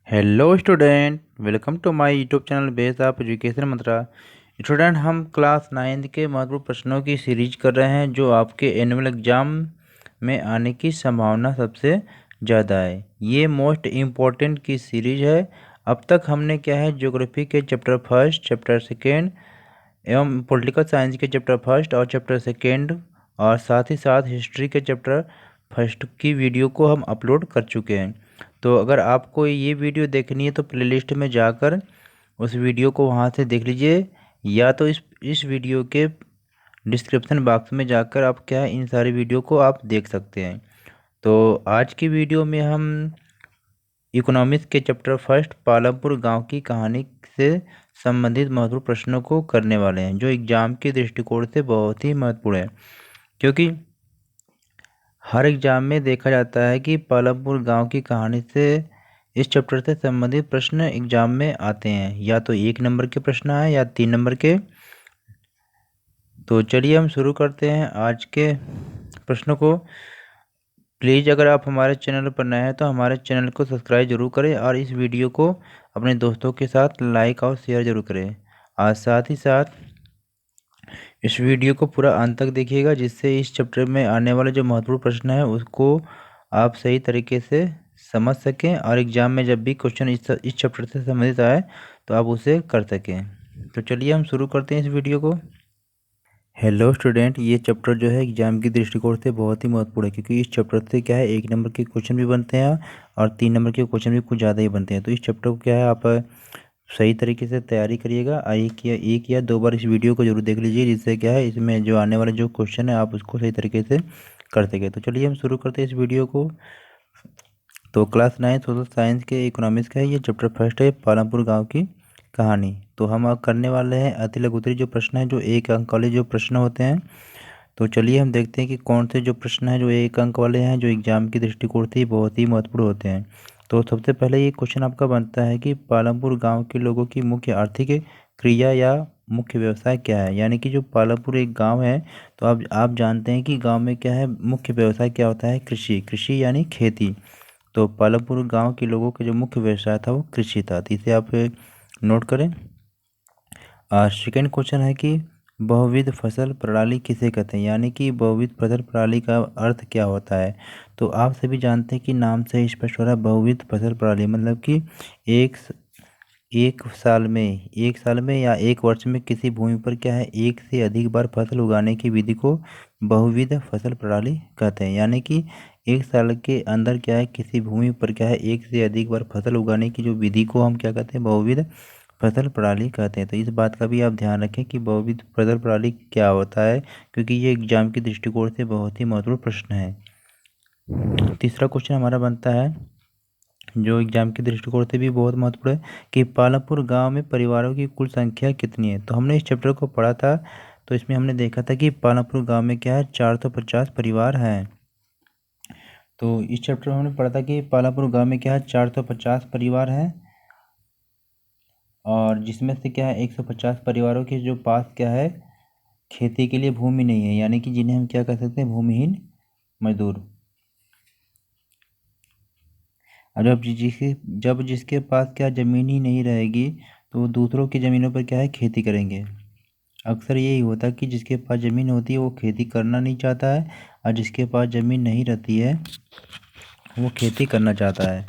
Hello student, welcome to my YouTube channel based of education Mantra. Student, हम class 9 के महत्वपूर्ण प्रश्नों की सीरीज कर रहे हैं जो आपके एनुअल एग्जाम में आने की संभावना सबसे ज़्यादा है। ये मोस्ट इम्पोर्टेंट की सीरीज है। अब तक हमने क्या है, ज्योग्राफी के चैप्टर फर्स्ट, चैप्टर सेकेंड एवं पॉलिटिकल साइंस के चैप्टर फर्स्ट और चैप्टर सेकेंड और साथ ही साथ हिस्ट्री के चैप्टर फर्स्ट की वीडियो को हम अपलोड कर चुके हैं। तो अगर आपको ये वीडियो देखनी है तो प्लेलिस्ट में जाकर उस वीडियो को वहाँ से देख लीजिए, या तो इस वीडियो के डिस्क्रिप्शन बॉक्स में जाकर आप क्या है, इन सारी वीडियो को आप देख सकते हैं। तो आज की वीडियो में हम इकोनॉमिक्स के चैप्टर फर्स्ट पालमपुर गांव की कहानी से संबंधित महत्वपूर्ण प्रश्नों को करने वाले हैं, जो एग्जाम के दृष्टिकोण से बहुत ही महत्वपूर्ण है। क्योंकि हर एग्जाम में देखा जाता है कि पालमपुर गांव की कहानी से इस चैप्टर से संबंधित प्रश्न एग्जाम में आते हैं, या तो 1 नंबर के प्रश्न आए या 3 नंबर के। तो चलिए हम शुरू करते हैं आज के प्रश्नों को। प्लीज़ अगर आप हमारे चैनल पर नए हैं तो हमारे चैनल को सब्सक्राइब जरूर करें और इस वीडियो को अपने दोस्तों के साथ लाइक और शेयर जरूर करें। और साथ ही साथ इस वीडियो को पूरा अंत तक देखिएगा, जिससे इस चैप्टर में आने वाले जो महत्वपूर्ण प्रश्न है उसको आप सही तरीके से समझ सकें और एग्जाम में जब भी क्वेश्चन इस चैप्टर से संबंधित आए तो आप उसे कर सकें। तो चलिए हम शुरू करते हैं इस वीडियो को। हेलो स्टूडेंट, ये चैप्टर जो है एग्जाम की दृष्टिकोण से बहुत ही महत्वपूर्ण है, क्योंकि इस चैप्टर से क्या है, 1 नंबर के क्वेश्चन भी बनते हैं और 3 नंबर के क्वेश्चन भी कुछ ज़्यादा ही बनते हैं। तो इस चैप्टर को क्या है, आप सही तरीके से तैयारी करिएगा। एक या 2 बार इस वीडियो को जरूर देख लीजिए, जिससे क्या है, इसमें जो आने वाले जो क्वेश्चन है आप उसको सही तरीके से कर सकें। तो चलिए हम शुरू करते हैं इस वीडियो को। तो क्लास 9 सोशल साइंस के इकोनॉमिक्स का ये चैप्टर फर्स्ट है, पालमपुर गांव की कहानी। तो हम अब करने वाले हैं अति लघुत्तरी जो प्रश्न है, जो 1 अंक वाले जो प्रश्न होते हैं। तो चलिए हम देखते हैं कि कौन से जो प्रश्न हैं जो 1 अंक वाले हैं, जो एग्जाम की दृष्टिकोण से बहुत ही महत्वपूर्ण होते हैं। तो सबसे पहले ये क्वेश्चन आपका बनता है कि पालमपुर गांव के लोगों की मुख्य आर्थिक क्रिया या मुख्य व्यवसाय क्या है। यानी कि जो पालमपुर एक गांव है, तो आप जानते हैं कि गांव में क्या है, मुख्य व्यवसाय क्या होता है, कृषि। कृषि यानी खेती। तो पालमपुर गांव के लोगों का जो मुख्य व्यवसाय था वो कृषि था। तो इसे आप नोट करें। सेकेंड क्वेश्चन है कि बहुविध फसल प्रणाली किसे कहते हैं। यानी कि बहुविध फसल प्रणाली का अर्थ क्या होता है। तो आप सभी जानते हैं कि नाम से ही स्पष्ट हो रहा है, बहुविध फसल प्रणाली मतलब कि एक एक साल में या एक वर्ष में किसी भूमि पर क्या है, एक से अधिक बार फसल उगाने की विधि को बहुविध फसल प्रणाली कहते हैं। यानी कि एक साल के अंदर क्या है, किसी भूमि पर क्या है, एक से अधिक बार फसल उगाने की जो विधि को हम क्या कहते हैं, बहुविध फसल प्रणाली कहते हैं। तो इस बात का भी आप ध्यान रखें कि बहुविध फसल प्रणाली क्या होता है, क्योंकि ये एग्जाम की दृष्टिकोण से बहुत ही महत्वपूर्ण प्रश्न है। तीसरा क्वेश्चन हमारा बनता है, जो एग्जाम की दृष्टिकोण से भी बहुत महत्वपूर्ण है, कि पालमपुर गांव में परिवारों की कुल संख्या कितनी है। तो हमने इस चैप्टर को पढ़ा था, तो इसमें हमने देखा था कि पालमपुर गांव में क्या है, 450 परिवार हैं। तो इस चैप्टर में हमने पढ़ा था कि पालमपुर गांव में क्या है, 450 परिवार हैं, और जिसमें से क्या है, 150 परिवारों के जो पास क्या है, खेती के लिए भूमि नहीं है। यानी कि जिन्हें हम क्या कह सकते हैं, भूमिहीन मजदूर। और जब जिसके पास क्या ज़मीन ही नहीं रहेगी, तो वो दूसरों की ज़मीनों पर क्या है, खेती करेंगे। अक्सर यही होता है कि जिसके पास ज़मीन होती है वो खेती करना नहीं चाहता है, और जिसके पास ज़मीन नहीं रहती है वो खेती करना चाहता है।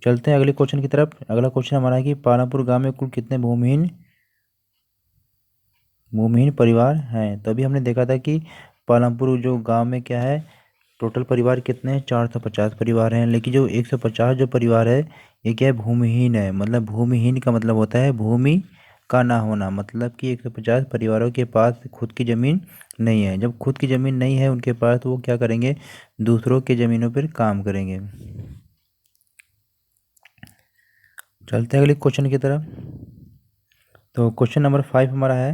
चलते हैं अगले क्वेश्चन की तरफ। अगला क्वेश्चन हमारा है कि पालमपुर गांव में कुल कितने भूमिहीन परिवार हैं। तो अभी हमने देखा था कि पालमपुर जो गांव में क्या है, टोटल परिवार कितने हैं, 450 परिवार हैं। लेकिन जो 150 जो परिवार है, ये क्या है, भूमिहीन है। मतलब भूमिहीन का मतलब होता है भूमि का ना होना। मतलब कि 150 परिवारों के पास खुद की ज़मीन नहीं है। जब खुद की ज़मीन नहीं है उनके पास, तो वो क्या करेंगे, दूसरों की ज़मीनों पर काम करेंगे। चलते हैं अगले क्वेश्चन की तरफ। तो क्वेश्चन नंबर 5 हमारा है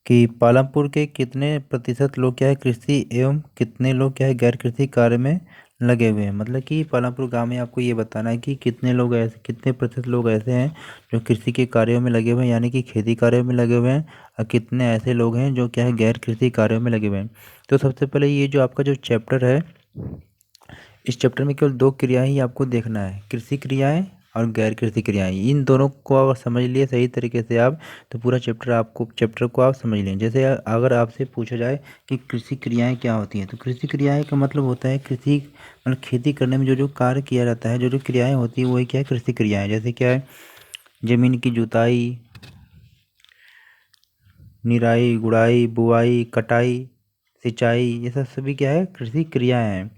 कि पालमपुर के कितने प्रतिशत लोग क्या है, कृषि एवं कितने लोग क्या है, गैर कृषि कार्य में लगे हुए हैं। मतलब कि पालमपुर गांव में आपको ये बताना है कि कितने प्रतिशत लोग ऐसे हैं जो कृषि के कार्यों में लगे हुए हैं, यानी कि खेती कार्यों में लगे हुए हैं, और कितने ऐसे लोग हैं जो क्या है, गैर कृषि कार्यों में लगे हुए हैं। तो सबसे पहले ये जो आपका जो चैप्टर है, इस चैप्टर में केवल 2 क्रियाएं ही आपको देखना है, कृषि क्रियाएं और गैर कृषि क्रियाएं। इन दोनों को अगर समझ लिए सही तरीके से आप, तो पूरा चैप्टर को आप समझ लें। जैसे अगर आपसे पूछा जाए कि कृषि क्रियाएं क्या होती हैं, तो कृषि क्रियाएं का मतलब होता है कृषि, मतलब खेती करने में जो जो कार्य किया जाता है, जो जो क्रियाएं होती है, वही क्या है, कृषि क्रियाएं। जैसे क्या है, जमीन की जुताई, निराई गुड़ाई, बुआई, कटाई, सिंचाई, ये सब सभी क्या है, कृषि क्रियाएं हैं।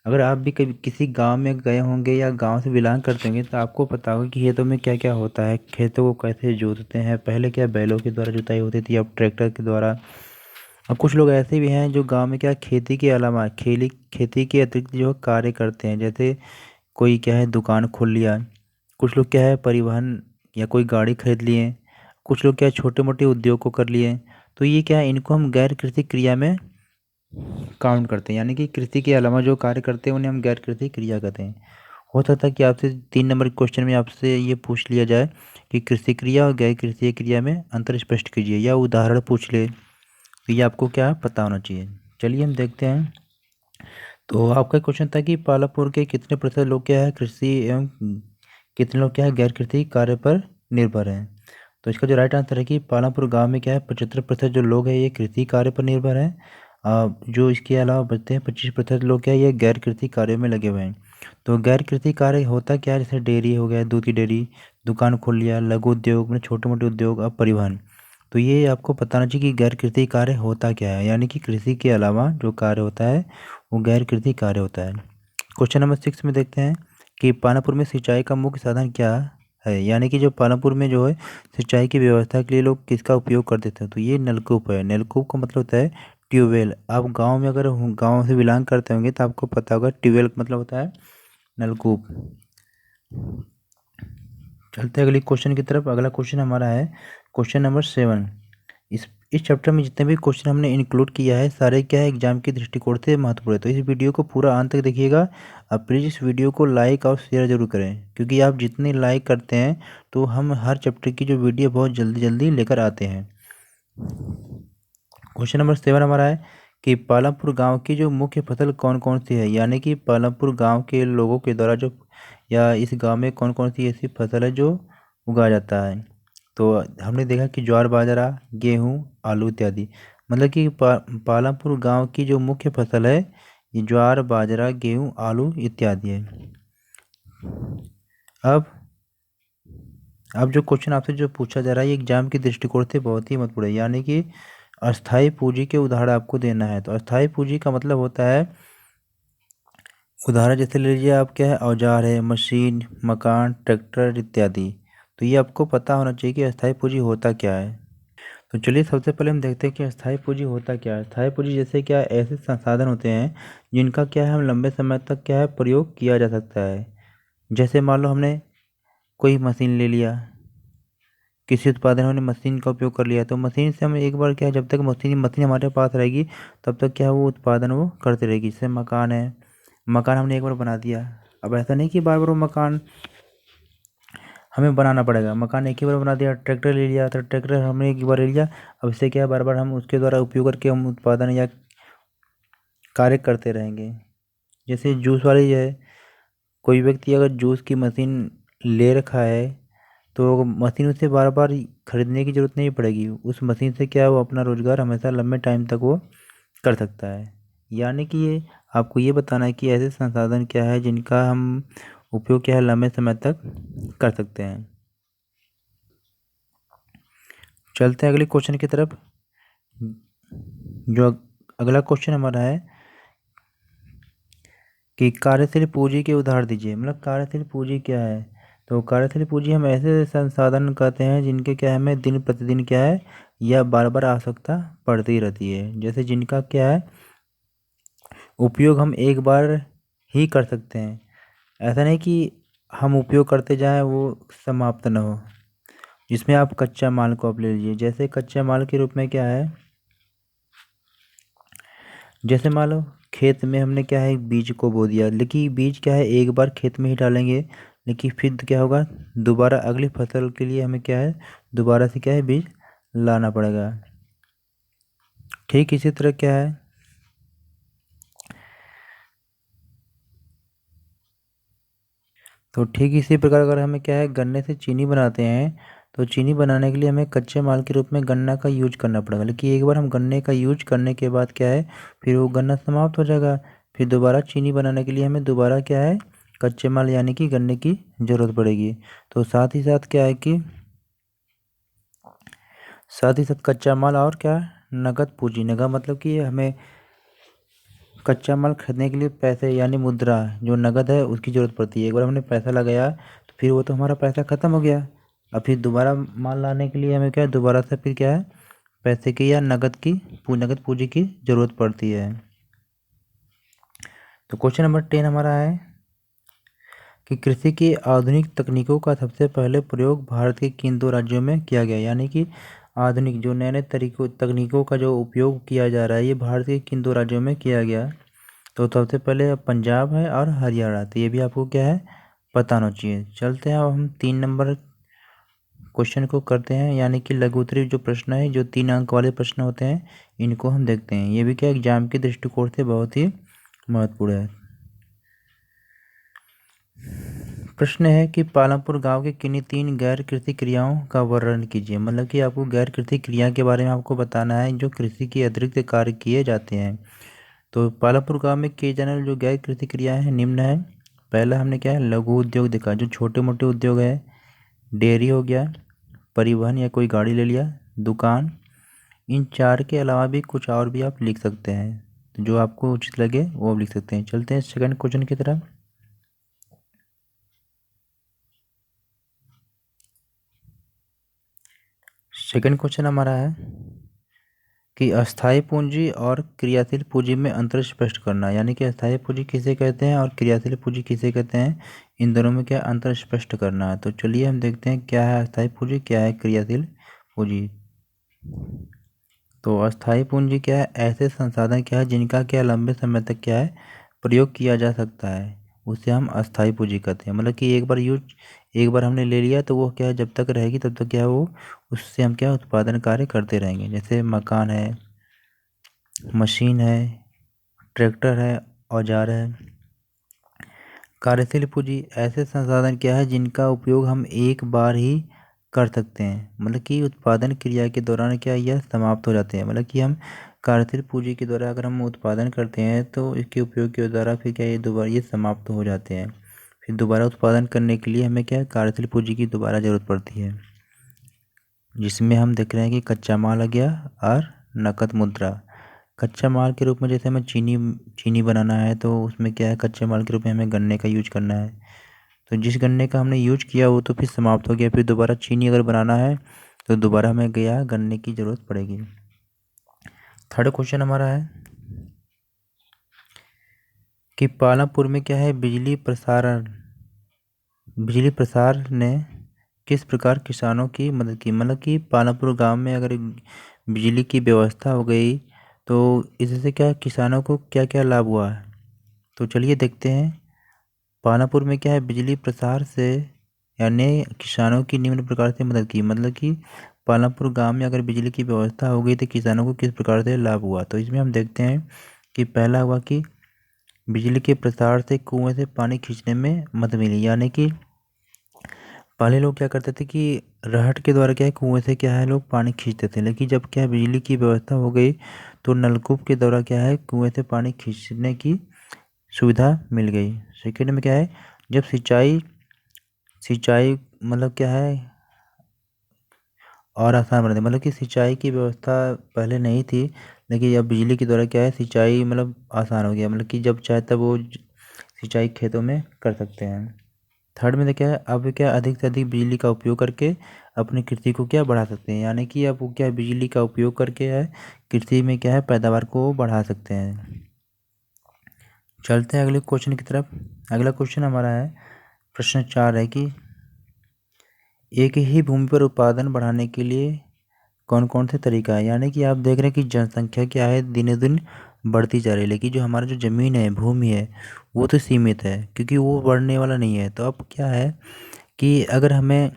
अगर आप भी कभी किसी गांव में गए होंगे या गांव से बिलोंग करते होंगे, तो आपको पता होगा कि खेतों में क्या क्या होता है, खेतों को कैसे जोतते हैं। पहले क्या बैलों के द्वारा जुताई होती थी, अब ट्रैक्टर के द्वारा। और कुछ लोग ऐसे भी हैं जो गांव में क्या खेती के अलावा खेती के अतिरिक्त जो कार्य करते हैं। जैसे कोई क्या है, दुकान खोल लिया, कुछ लोग क्या है, परिवहन या कोई गाड़ी खरीद लिए, कुछ लोग क्या है, छोटे मोटे उद्योग को कर लिए। तो ये क्या है, इनको हम गैर कृषि क्रिया में काउंट करते हैं, यानी कि कृषि के अलावा जो कार्य करते हैं उन्हें हम गैर कृषि क्रिया कहते हैं। हो सकता है कि आपसे 3 नंबर के क्वेश्चन में आपसे ये पूछ लिया जाए कि कृषि क्रिया और गैर कृषि क्रिया में अंतर स्पष्ट कीजिए, या उदाहरण पूछ ले, तो ये आपको क्या पता होना चाहिए। चलिए हम देखते हैं। तो आपका क्वेश्चन था कि पालापुर के कितने प्रतिशत लोग क्या है, कृषि एवं कितने लोग क्या है, गैर कृषि कार्य पर निर्भर हैं। तो इसका जो राइट आंसर है कि पालापुर गांव में क्या है, 75% जो लोग हैं ये कृषि कार्य पर निर्भर हैं। जो इसके अलावा बचते हैं 25% लोग क्या है, ये गैर कृषि कार्य में लगे हुए हैं। तो गैर कृषि कार्य होता क्या है, जैसे डेयरी हो गया, दूध की डेयरी, दुकान खोल लिया, लघु उद्योग मतलब छोटे मोटे उद्योग, अब परिवहन। तो ये आपको बताना चाहिए कि गैर कृषि कार्य होता क्या है, यानी कि कृषि के अलावा जो कार्य होता है वो गैर कृषि कार्य होता है। क्वेश्चन नंबर 6 में देखते हैं कि पानापुर में सिंचाई का मुख्य साधन क्या है, यानी कि जो पानापुर में जो है सिंचाई की व्यवस्था के लिए लोग किसका उपयोग करते थे, तो ये नलकूप है। नलकूप का मतलब होता है ट्यूबवेल। आप गांव में अगर गांव से बिलोंग करते होंगे तो आपको पता होगा ट्यूबवेल का मतलब होता है नलकूप। चलते हैं अगले क्वेश्चन की तरफ। अगला क्वेश्चन हमारा है क्वेश्चन नंबर 7। इस चैप्टर में जितने भी क्वेश्चन हमने इंक्लूड किया है सारे क्या है, एग्जाम के दृष्टिकोण से महत्वपूर्ण है। तो इस वीडियो को पूरा अंत तक देखिएगा। आप प्लीज़ इस वीडियो को लाइक और शेयर जरूर करें, क्योंकि आप जितने लाइक करते हैं तो हम हर चैप्टर की जो वीडियो बहुत जल्दी जल्दी लेकर आते हैं। क्वेश्चन नंबर 7 हमारा है कि पालमपुर गांव की जो मुख्य फसल कौन कौन सी है, यानी कि पालमपुर गांव के लोगों के द्वारा जो, या इस गांव में कौन कौन सी ऐसी फसल है जो उगाया जाता है। तो हमने देखा कि ज्वार बाजरा, गेहूँ, आलू इत्यादि। मतलब कि पालमपुर गांव की जो मुख्य फसल है ये ज्वार बाजरा गेहूँ आलू इत्यादि है। अब अब जो क्वेश्चन आपसे जो पूछा जा रहा है ये एग्जाम के दृष्टिकोण से बहुत ही महत्वपूर्ण है, यानी कि अस्थाई पूंजी के उदाहरण आपको देना है। तो अस्थाई पूंजी का मतलब होता है, उदाहरण जैसे ले लीजिए आप, क्या है, औजार है, मशीन, मकान, ट्रैक्टर इत्यादि। तो ये आपको पता होना चाहिए कि अस्थाई पूंजी होता क्या है। तो चलिए सबसे पहले हम देखते हैं कि अस्थाई पूंजी होता क्या है। अस्थाई पूंजी जैसे क्या है, ऐसे संसाधन होते हैं जिनका क्या है, हम लंबे समय तक क्या है प्रयोग किया जा सकता है। जैसे मान लो हमने कोई मशीन ले लिया, किसी उत्पादन हमने मशीन का उपयोग कर लिया, तो मशीन से हम एक बार क्या है, जब तक मशीन मशीन हमारे पास रहेगी तब तक क्या है वो उत्पादन वो करते रहेगी। जैसे मकान है, मकान हमने एक बार बना दिया, अब ऐसा नहीं कि बार बार वो मकान हमें बनाना पड़ेगा। मकान एक ही बार बना दिया। ट्रैक्टर ले लिया तो ट्रैक्टर हमने एक बार ले लिया, अब इससे क्या है बार बार हम उसके द्वारा उपयोग करके हम उत्पादन या कार्य करते रहेंगे। जैसे जूस वाली है, कोई व्यक्ति अगर जूस की मशीन ले रखा है तो मशीन उसे बार बार खरीदने की ज़रूरत नहीं पड़ेगी। उस मशीन से क्या है वो अपना रोजगार हमेशा लंबे टाइम तक वो कर सकता है। यानी कि ये आपको ये बताना है कि ऐसे संसाधन क्या है जिनका हम उपयोग क्या है लंबे समय तक कर सकते हैं। चलते हैं अगले क्वेश्चन की तरफ। जो अगला क्वेश्चन हमारा है कि कार्यशील पूंजी के उदाहरण दीजिए। मतलब कार्यशील पूंजी क्या है, तो कार्यशील पूंजी हम ऐसे संसाधन कहते हैं जिनके क्या है हमें दिन प्रतिदिन क्या है या बार बार आवश्यकता पड़ती रहती है। जैसे जिनका क्या है उपयोग हम एक बार ही कर सकते हैं, ऐसा नहीं कि हम उपयोग करते जाएं वो समाप्त न हो। जिसमें आप कच्चा माल को आप ले लीजिए। जैसे कच्चे माल के रूप में क्या है, जैसे मान लो खेत में हमने क्या है बीज को बो दिया, लेकिन बीज क्या है एक बार खेत में ही डालेंगे, लेकिन फिर क्या होगा, दोबारा अगली फसल के लिए हमें क्या है दोबारा से क्या है बीज लाना पड़ेगा। ठीक इसी तरह क्या है, तो ठीक इसी प्रकार अगर हमें क्या है गन्ने से चीनी बनाते हैं, तो चीनी बनाने के लिए हमें कच्चे माल के रूप में गन्ना का यूज करना पड़ेगा। लेकिन एक बार हम गन्ने का यूज करने के बाद क्या है, फिर वो गन्ना समाप्त हो जाएगा। फिर दोबारा चीनी बनाने के लिए हमें दोबारा क्या है कच्चे माल यानी कि गन्ने की ज़रूरत पड़ेगी। तो साथ ही साथ क्या है कि साथ ही साथ कच्चा माल और क्या नगद पूंजी, नगद मतलब कि हमें कच्चा माल खरीदने के लिए पैसे यानी मुद्रा जो नगद है उसकी ज़रूरत पड़ती है। एक बार हमने पैसा लगाया तो फिर वो तो हमारा पैसा ख़त्म हो गया। अब फिर दोबारा माल लाने के लिए हमें क्या है दोबारा से फिर क्या है पैसे की या नगद पूंजी की ज़रूरत पड़ती है। तो क्वेश्चन नंबर 10 हमारा है कि कृषि की आधुनिक तकनीकों का सबसे पहले प्रयोग भारत के किन दो राज्यों में किया गया। यानी कि आधुनिक जो नए नए तकनीकों का जो उपयोग किया जा रहा है ये भारत के किन दो राज्यों में किया गया। तो सबसे पहले पंजाब है और हरियाणा। तो ये भी आपको क्या है पता होना चाहिए। चलते हैं अब हम 3 नंबर क्वेश्चन को करते हैं, यानी कि लघु उत्तरीय जो प्रश्न है जो 3 अंक वाले प्रश्न होते हैं इनको हम देखते हैं। ये भी क्या एग्जाम के दृष्टिकोण से बहुत ही महत्वपूर्ण है। प्रश्न है कि पालमपुर गांव के किन्हीं 3 गैर कृषि क्रियाओं का वर्णन कीजिए। मतलब कि आपको गैर कृषि क्रिया के बारे में आपको बताना है जो कृषि के अतिरिक्त कार्य किए जाते हैं। तो पालमपुर गांव में किए जाने वाले जो गैर कृषि क्रियाएं हैं निम्न है। पहला हमने क्या है लघु उद्योग देखा, जो छोटे मोटे उद्योग है। डेयरी हो गया, परिवहन या कोई गाड़ी ले लिया, दुकान। इन 4 के अलावा भी कुछ और भी आप लिख सकते हैं, तो जो आपको उचित लगे वो आप लिख सकते हैं। चलते हैं सेकंड क्वेश्चन की तरफ। सेकंड क्वेश्चन हमारा है कि अस्थायी पूंजी और क्रियाशील पूंजी में अंतर स्पष्ट करना। यानी कि अस्थायी पूंजी किसे कहते हैं और क्रियाशील पूंजी किसे कहते हैं, इन दोनों में क्या अंतर स्पष्ट करना है। तो चलिए हम देखते हैं क्या है अस्थायी पूंजी क्या है क्रियाशील पूंजी। तो अस्थायी पूंजी क्या है ऐसे संसाधन क्या है जिनका क्या लंबे समय तक क्या है प्रयोग किया जा सकता है, उसे हम अस्थायी पूंजी कहते हैं। मतलब कि एक बार हमने ले लिया तो वो क्या है जब तक रहेगी तब तक क्या है वो उससे हम क्या उत्पादन कार्य करते रहेंगे। जैसे मकान है, मशीन है, ट्रैक्टर है, औजार है। कार्यशील पूंजी ऐसे संसाधन क्या है जिनका उपयोग हम एक बार ही कर सकते हैं। मतलब कि उत्पादन क्रिया के दौरान क्या यह समाप्त हो जाते हैं। मतलब कि हम कार्यशील पूंजी के द्वारा अगर हम उत्पादन करते हैं तो इसके उपयोग के द्वारा फिर क्या ये दोबारा ये समाप्त हो जाते हैं। फिर दोबारा उत्पादन करने के लिए हमें क्या कार्यशील पूंजी की दोबारा ज़रूरत पड़ती है, जिसमें हम देख रहे हैं कि कच्चा माल आ गया और नकद मुद्रा। कच्चा माल के रूप में जैसे हमें चीनी बनाना है तो उसमें क्या है कच्चे माल के रूप में हमें गन्ने का यूज करना है। तो जिस गन्ने का हमने यूज किया वो तो फिर समाप्त हो गया, फिर दोबारा चीनी अगर बनाना है तो दोबारा हमें गया गन्ने की ज़रूरत पड़ेगी। थर्ड क्वेश्चन हमारा है कि पालमपुर में क्या है बिजली प्रसार ने किस प्रकार किसानों की मदद की। मतलब कि पालमपुर गांव में अगर बिजली की व्यवस्था हो गई तो इससे क्या किसानों को क्या क्या लाभ हुआ है। तो चलिए देखते हैं। पालमपुर में क्या है बिजली प्रसार से यानी किसानों की निम्न प्रकार से मदद की। मतलब कि पालमपुर गांव में अगर बिजली की व्यवस्था हो गई तो किसानों को किस प्रकार से लाभ हुआ। तो इसमें हम देखते हैं कि पहला हुआ कि बिजली के प्रसार से कुएं से पानी खींचने में मदद मिली। यानी कि पहले लोग क्या करते थे कि रहट के द्वारा क्या है कुएं से क्या है लोग पानी खींचते थे, लेकिन जब क्या है बिजली की व्यवस्था हो गई तो नलकूप के द्वारा क्या है कुएं से पानी खींचने की सुविधा मिल गई। सेकेंड में क्या है जब सिंचाई सिंचाई मतलब क्या है और आसान बना दी। मतलब कि सिंचाई की व्यवस्था पहले नहीं थी, लेकिन अब बिजली के द्वारा क्या है सिंचाई मतलब आसान हो गया। मतलब कि जब चाहे तब वो सिंचाई खेतों में कर सकते हैं। थर्ड में क्या है अब क्या अधिक से अधिक बिजली का उपयोग करके अपनी कृषि को क्या बढ़ा सकते हैं। यानी कि अब वो क्या बिजली का उपयोग करके है कृषि में क्या है पैदावार को बढ़ा सकते हैं। चलते हैं अगले क्वेश्चन की तरफ। अगला क्वेश्चन हमारा है प्रश्न 4 है कि एक ही भूमि पर उत्पादन बढ़ाने के लिए कौन कौन से तरीका है। यानी कि आप देख रहे हैं कि जनसंख्या क्या है दिनों दिन बढ़ती जा रही है, लेकिन जो हमारा जो ज़मीन है भूमि है वो तो सीमित है क्योंकि वो बढ़ने वाला नहीं है। तो अब क्या है कि अगर हमें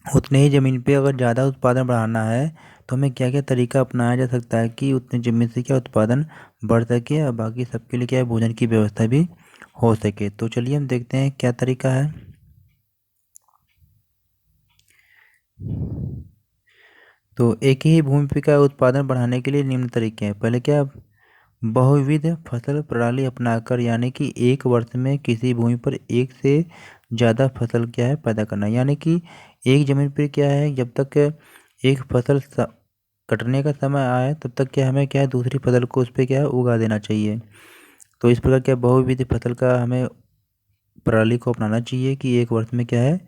उतने ही ज़मीन पे अगर ज़्यादा उत्पादन बढ़ाना है तो हमें क्या क्या तरीका अपनाया जा सकता है कि उतने ज़मीन से क्या उत्पादन बढ़ सके और बाकी सबके लिए क्या है भोजन की व्यवस्था भी हो सके। तो चलिए हम देखते हैं क्या तरीका है। तो एक ही भूमि का उत्पादन बढ़ाने के लिए निम्न तरीके हैं। पहले क्या, बहुविध फसल प्रणाली अपनाकर, यानी कि एक वर्ष में किसी भूमि पर एक से ज़्यादा फसल क्या है पैदा करना। यानी कि एक ज़मीन पर क्या है, जब तक एक फसल कटने का समय आए तब तक क्या हमें क्या है दूसरी फसल को उस पर क्या है उगा देना चाहिए। तो इस प्रकार क्या बहुविध फसल का हमें प्रणाली को अपनाना चाहिए कि एक वर्ष में क्या है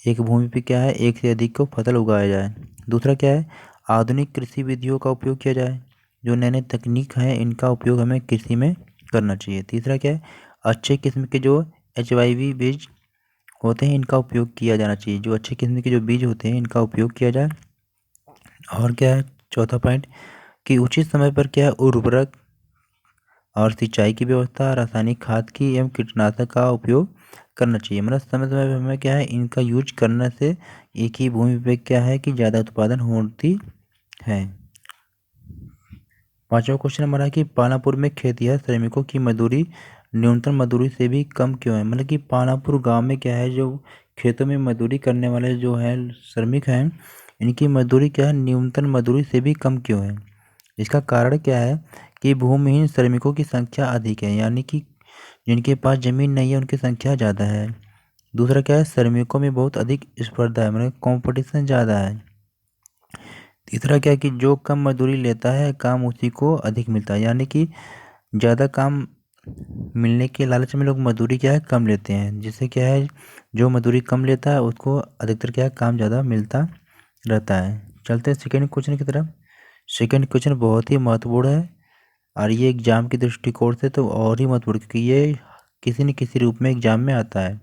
एक भूमि पे क्या है एक से अधिक को फसल उगाया जाए। दूसरा क्या है, आधुनिक कृषि विधियों का उपयोग किया जाए। जो नए नए तकनीक हैं इनका उपयोग हमें कृषि में करना चाहिए। तीसरा क्या है, अच्छे किस्म के जो HYV बीज होते हैं इनका उपयोग किया जाना चाहिए। जो अच्छे किस्म के जो बीज होते हैं इनका उपयोग किया जाए। और क्या है चौथा पॉइंट, कि उचित समय पर क्या है उर्वरक और सिंचाई की व्यवस्था, रासायनिक खाद की एवं कीटनाशक का उपयोग करना चाहिए। मतलब समय समय पर हमें क्या है इनका यूज करने से एक ही भूमि पे क्या है कि ज़्यादा उत्पादन होती है। पांचवा क्वेश्चन हमारा है कि पानापुर में खेतिहर श्रमिकों की मजदूरी न्यूनतम मजदूरी से भी कम क्यों है। मतलब कि पानापुर गांव में क्या है जो खेतों में मजदूरी करने वाले जो है श्रमिक हैं इनकी मजदूरी क्या है न्यूनतम मजदूरी से भी कम क्यों है। इसका कारण क्या है कि भूमिहीन श्रमिकों की संख्या अधिक है, यानी कि जिनके पास ज़मीन नहीं है उनकी संख्या ज़्यादा है। दूसरा क्या है, श्रमिकों में बहुत अधिक स्पर्धा है, मतलब कंपटीशन ज़्यादा है। तीसरा क्या है कि जो कम मजदूरी लेता है काम उसी को अधिक मिलता है, यानी कि ज़्यादा काम मिलने के लालच में लोग मजदूरी क्या है कम लेते हैं, जिससे क्या है जो मजदूरी कम लेता है उसको अधिकतर क्या है काम ज़्यादा मिलता रहता है। चलते हैं सेकेंड क्वेश्चन की तरफ। सेकेंड क्वेश्चन बहुत ही महत्वपूर्ण है और ये एग्जाम के दृष्टिकोण से तो और ही महत्वपूर्ण, क्योंकि ये किसी न किसी रूप में एग्जाम में आता है।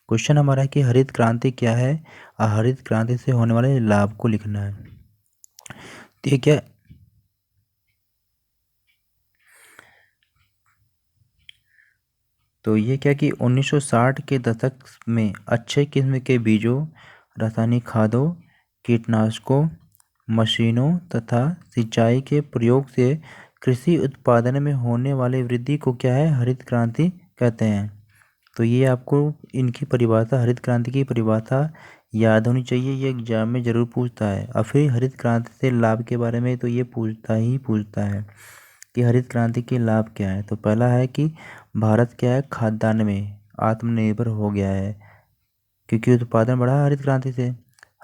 क्वेश्चन हमारा है कि हरित क्रांति क्या है और हरित क्रांति से होने वाले लाभ को लिखना है। तो ये क्या, तो ये क्या कि 1960 के दशक में अच्छे किस्म के बीजों, रासायनिक खादों, कीटनाशकों, मशीनों तथा सिंचाई के प्रयोग से कृषि उत्पादन में होने वाली वृद्धि को क्या है हरित क्रांति कहते हैं। तो ये आपको इनकी परिभाषा, हरित क्रांति की परिभाषा याद होनी चाहिए, ये एग्जाम में ज़रूर पूछता है। और फिर हरित क्रांति से लाभ के बारे में तो ये पूछता है कि हरित क्रांति के लाभ क्या है। तो पहला है कि भारत क्या है खाद्यान्न में आत्मनिर्भर हो गया है, क्योंकि उत्पादन बढ़ा हरित क्रांति से।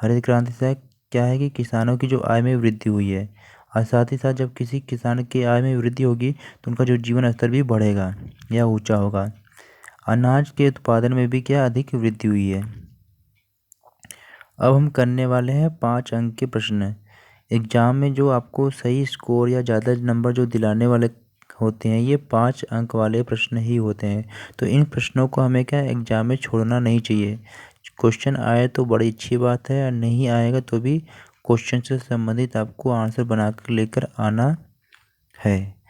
हरित क्रांति से क्या है कि किसानों की जो आय में वृद्धि हुई है, और साथ ही साथ जब किसी किसान की आय में वृद्धि होगी तो उनका जो जीवन स्तर भी बढ़ेगा या ऊंचा होगा। अनाज के उत्पादन में भी क्या अधिक वृद्धि हुई है। अब हम करने वाले हैं 5 अंक के प्रश्न। एग्जाम में जो आपको सही स्कोर या ज़्यादा नंबर जो दिलाने वाले होते हैं ये 5 अंक वाले प्रश्न ही होते हैं। तो इन प्रश्नों को हमें क्या एग्जाम में छोड़ना नहीं चाहिए। क्वेश्चन आए तो बड़ी अच्छी बात है, और नहीं आएगा तो भी क्वेश्चन से संबंधित आपको आंसर बना कर लेकर आना है।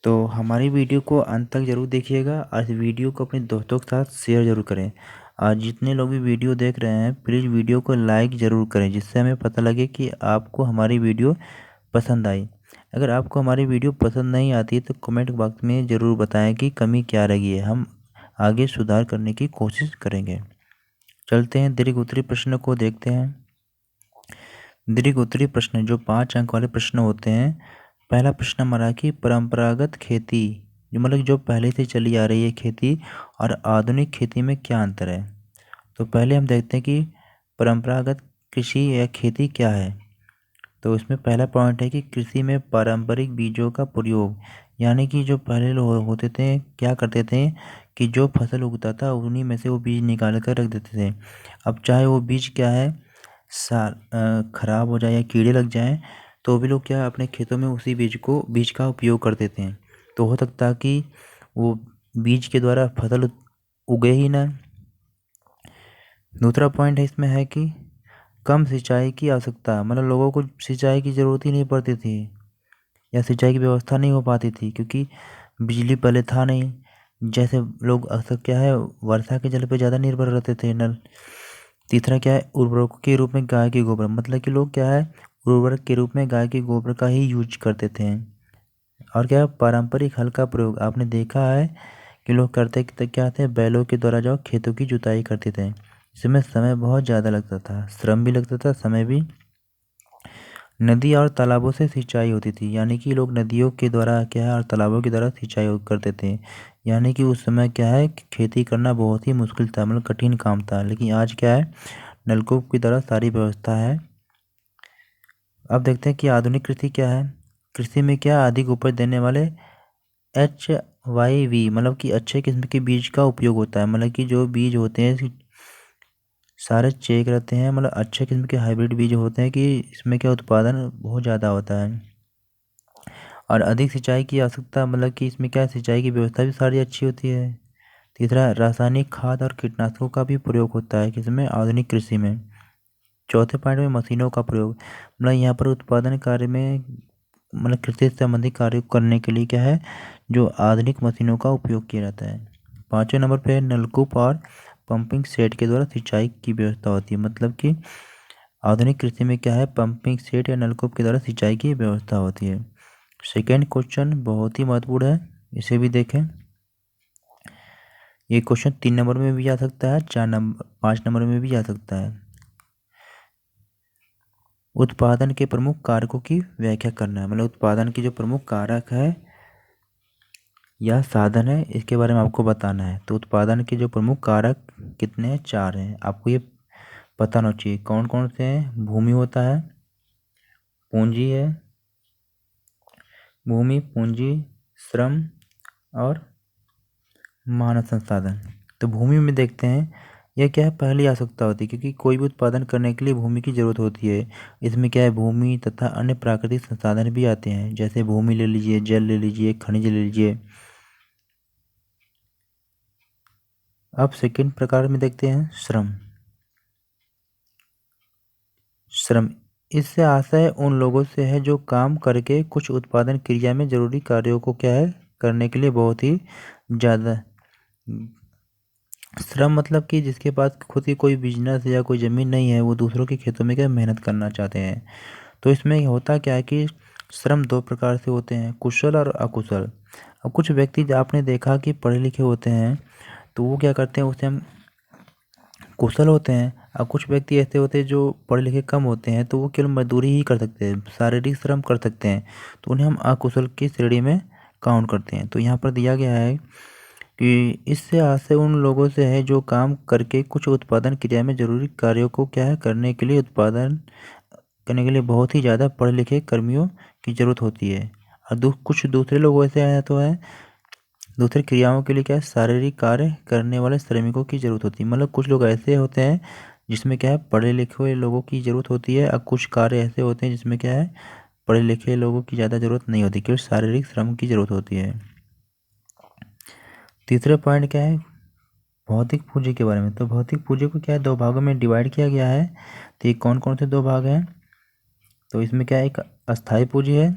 तो हमारी वीडियो को अंत तक ज़रूर देखिएगा और इस वीडियो को अपने दोस्तों के साथ शेयर ज़रूर करें। और जितने लोग भी वीडियो देख रहे हैं प्लीज़ वीडियो को लाइक ज़रूर करें, जिससे हमें पता लगे कि आपको हमारी वीडियो पसंद आई। अगर आपको हमारी वीडियो पसंद नहीं आती तो कमेंट बॉक्स में ज़रूर बताएं कि कमी क्या रही है, हम आगे सुधार करने की कोशिश करेंगे। चलते हैं दीर्घ उत्तरी प्रश्न को देखते हैं। दीर्घ उत्तरी प्रश्न जो 5 अंक वाले प्रश्न होते हैं। पहला प्रश्न हमारा कि परंपरागत खेती जो मतलब जो पहले से चली आ रही है खेती और आधुनिक खेती में क्या अंतर है। तो पहले हम देखते हैं कि परंपरागत कृषि या खेती क्या है। तो इसमें पहला पॉइंट है कि कृषि में पारंपरिक बीजों का प्रयोग, यानी कि जो पहले लोग होते थे क्या करते थे कि जो फसल उगता था उन्हीं में से वो बीज निकाल कर रख देते थे। अब चाहे वो बीज क्या है खराब हो जाए या कीड़े लग जाएं तो भी लोग क्या अपने खेतों में उसी बीज का उपयोग कर देते हैं। तो हो सकता है कि वो बीज के द्वारा फसल उगे ही ना। दूसरा पॉइंट है इसमें है कि कम सिंचाई की आवश्यकता, मतलब लोगों को सिंचाई की ज़रूरत ही नहीं पड़ती थी या सिंचाई की व्यवस्था नहीं हो पाती थी, क्योंकि बिजली पहले था नहीं। जैसे लोग अक्सर क्या है वर्षा के जल पे ज़्यादा निर्भर रहते थे नल। तीसरा क्या है उर्वरक के रूप में गाय के गोबर, मतलब कि लोग क्या है उर्वरक के रूप में गाय के गोबर का ही यूज करते थे। और क्या है पारंपरिक हल का प्रयोग, आपने देखा है कि लोग करते क्या थे, बैलों के द्वारा जो खेतों की जुताई करते थे। इसमें समय बहुत ज़्यादा लगता था, श्रम भी लगता था, समय भी। नदी और तालाबों से सिंचाई होती थी, यानी कि लोग नदियों के द्वारा क्या है और तालाबों के द्वारा सिंचाई करते थे। यानी कि उस समय क्या है कि खेती करना बहुत ही मुश्किल था, मतलब कठिन काम था। लेकिन आज क्या है, नलकूप की तरह सारी व्यवस्था है। अब देखते हैं कि आधुनिक कृषि क्या है। कृषि में क्या अधिक उपज देने वाले HYV मतलब कि अच्छे किस्म के बीज का उपयोग होता है। मतलब कि जो बीज होते हैं सारे चेक रहते हैं, मतलब अच्छे किस्म के हाइब्रिड बीज होते हैं कि इसमें क्या उत्पादन बहुत ज़्यादा होता है। और अधिक सिंचाई की आवश्यकता, मतलब कि इसमें क्या सिंचाई की व्यवस्था भी सारी अच्छी होती है। तीसरा, रासायनिक खाद और कीटनाशकों का भी प्रयोग होता है किसमें, आधुनिक कृषि में। चौथे पॉइंट में मशीनों का प्रयोग, मतलब यहाँ पर उत्पादन कार्य में, मतलब कृषि से संबंधित कार्य करने के लिए क्या है, जो आधुनिक मशीनों का उपयोग किया जाता है। पाँचवें नंबर पे नलकूप और पंपिंग सेट के द्वारा सिंचाई की व्यवस्था होती है। मतलब कि आधुनिक कृषि में क्या है, पंपिंग सेट या नलकूप के द्वारा सिंचाई की व्यवस्था होती है। सेकेंड क्वेश्चन बहुत ही महत्वपूर्ण है, इसे भी देखें। ये क्वेश्चन 3 नंबर में भी आ सकता है, 5 नंबर में भी आ सकता है। उत्पादन के प्रमुख कारकों की व्याख्या करना है, मतलब उत्पादन की जो प्रमुख कारक है या साधन है, इसके बारे में आपको बताना है। तो उत्पादन के जो प्रमुख कारक कितने हैं, 4 हैं। आपको ये पता होना चाहिए कौन कौन से हैं। भूमि होता है, पूंजी है, भूमि, पूंजी, श्रम और मानव संसाधन। तो भूमि में देखते हैं, यह क्या है, पहली आवश्यकता होती है, क्योंकि कोई भी उत्पादन करने के लिए भूमि की जरूरत होती है। इसमें क्या है, भूमि तथा अन्य प्राकृतिक संसाधन भी आते हैं, जैसे भूमि ले लीजिए, जल ले लीजिए, खनिज ले लीजिए। अब सेकंड प्रकार में देखते हैं श्रम। श्रम, इससे आशय उन लोगों से है जो काम करके कुछ उत्पादन क्रिया में जरूरी कार्यों को क्या है करने के लिए बहुत ही ज़्यादा। श्रम मतलब कि जिसके पास खुद की कोई बिजनेस या कोई ज़मीन नहीं है, वो दूसरों के खेतों में क्या मेहनत करना चाहते हैं। तो इसमें होता क्या है कि श्रम 2 प्रकार से होते हैं, कुशल और अकुशल। अब कुछ व्यक्ति आपने देखा कि पढ़े लिखे होते हैं, तो वो क्या करते हैं, उसे हम कुशल होते हैं। और कुछ व्यक्ति ऐसे होते हैं जो पढ़े लिखे कम होते हैं, तो वो केवल मजदूरी ही कर सकते हैं, शारीरिक श्रम कर सकते हैं, तो उन्हें हम अकुशल की श्रेणी में काउंट करते हैं। तो यहाँ पर दिया गया है कि इससे आशय उन लोगों से है जो काम करके कुछ उत्पादन क्रिया में जरूरी कार्यों को क्या है करने के लिए, उत्पादन करने के लिए बहुत ही ज़्यादा पढ़े लिखे कर्मियों की ज़रूरत होती है। और कुछ दूसरे लोग ऐसे हैं तो है, दूसरी क्रियाओं के लिए क्या है, शारीरिक कार्य करने वाले श्रमिकों की ज़रूरत होती है। मतलब कुछ लोग ऐसे होते हैं जिसमें क्या है पढ़े लिखे हुए लोगों की ज़रूरत होती है, और कुछ कार्य ऐसे होते हैं जिसमें क्या है पढ़े लिखे लोगों की ज़्यादा ज़रूरत नहीं होती, केवल शारीरिक श्रम की ज़रूरत होती है। तीसरा पॉइंट क्या है, भौतिक पूंजी के बारे में। तो भौतिक पूंजी को क्या है, 2 भागों में डिवाइड किया गया है। तो ये कौन कौन से 2 भाग हैं, तो इसमें क्या है, एक अस्थाई पूंजी है,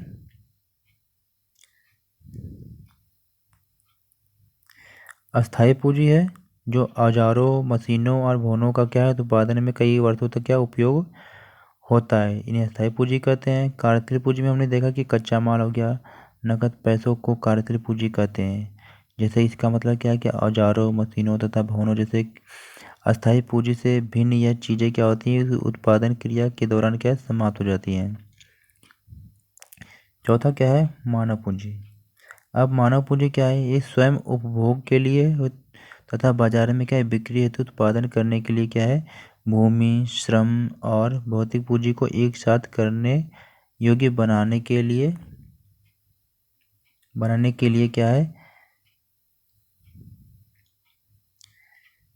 अस्थाई पूंजी है जो औजारों, मशीनों और भवनों का क्या है उत्पादन में कई वर्षों तक क्या उपयोग होता है, इन्हें अस्थाई पूंजी कहते हैं। कार्यशील पूंजी में हमने देखा कि कच्चा माल हो गया, नकद पैसों को कार्यशील पूंजी कहते हैं। जैसे इसका मतलब क्या है कि औजारों, मशीनों तथा भवनों जैसे अस्थाई पूंजी से भिन्न यह चीज़ें क्या होती हैं, उत्पादन क्रिया के दौरान क्या समाप्त हो जाती हैं। चौथा क्या है, मानव पूंजी। अब मानव पूंजी क्या है, ये स्वयं उपभोग के लिए तथा बाजार में क्या है बिक्री हेतु उत्पादन करने के लिए क्या है, भूमि, श्रम और भौतिक पूंजी को एक साथ करने योग्य बनाने के लिए क्या है,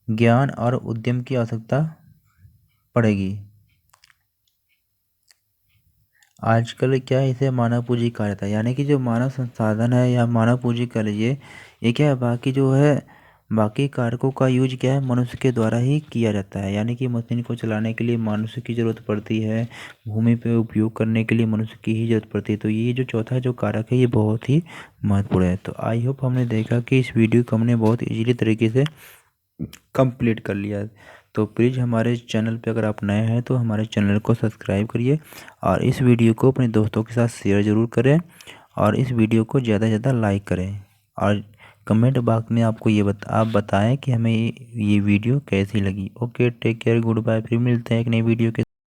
ज्ञान और उद्यम की आवश्यकता पड़ेगी। आजकल क्या है, इसे मानव पूंजी कहा जाता है, यानी कि जो मानव संसाधन है या मानव पूंजी कह लीजिए, ये क्या है बाकी जो है बाकी कारकों का यूज क्या है मनुष्य के द्वारा ही किया जाता है। यानी कि मशीन को चलाने के लिए मनुष्य की ज़रूरत पड़ती है, भूमि पे उपयोग करने के लिए मनुष्य की ही ज़रूरत पड़ती है। तो ये जो चौथा जो कारक है ये बहुत ही महत्वपूर्ण है। तो आई होप हमने देखा कि इस वीडियो को हमने बहुत ईजीली तरीके से कंप्लीट कर लिया। तो प्लीज़ हमारे चैनल पे अगर आप नए हैं तो हमारे चैनल को सब्सक्राइब करिए, और इस वीडियो को अपने दोस्तों के साथ शेयर ज़रूर करें, और इस वीडियो को ज़्यादा से ज़्यादा लाइक करें, और कमेंट बॉक्स में आपको आप बताएं कि हमें ये वीडियो कैसी लगी। Okay, take care, good bye. फिर मिलते हैं एक नई वीडियो के